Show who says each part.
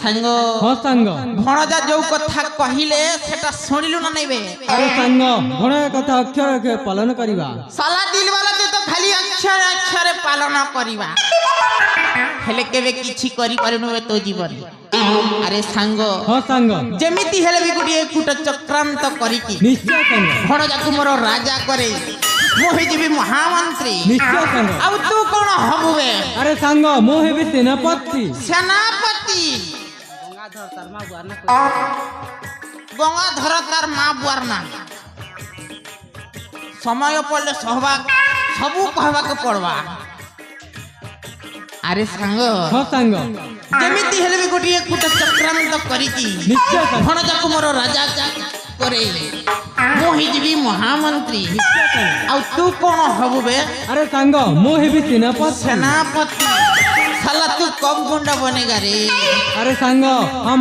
Speaker 1: सांग
Speaker 2: हाँ सांग
Speaker 1: भणजा जो कथा कहिले सेटा सुनिलु ना नैबे
Speaker 2: अरे सांग भण कथा अक्षर के पालन करिबा
Speaker 1: साला दिल वाला ते तो खाली अक्षर अक्षर पालन करिबा हेले केबे किछि करि परनु तो जीवन अरे सांग
Speaker 2: हाँ सांग
Speaker 1: जेमिति हेले भी गुडी कुट चक्रांत करिकी
Speaker 2: निश्चय सांग
Speaker 1: भणजा को मोर राजा करे मोहि जीवी महामंत्री
Speaker 2: निश्चय सांग
Speaker 1: अब तू कोन हबुबे
Speaker 2: अरे सांग मोहे भी सेनापति
Speaker 1: सेनापति गंगाधर तार माँ बुआर ना समय पड़े सहबाग सबू कहबा के पड़वा अरे सांग
Speaker 2: हाँ सांग
Speaker 1: जेमिति हेले भी गोटिए कुट चक्रांत करिकी
Speaker 2: निश्चय सांग
Speaker 1: भणजा को मोर राजा करे मोहि जीवी महामंत्री आ तू कोन हबु बे
Speaker 2: अरे सांग मोहे भी सेनापति
Speaker 1: सेनापति साला तू कब गुंडा बनेगा रे
Speaker 2: अरे सांग हम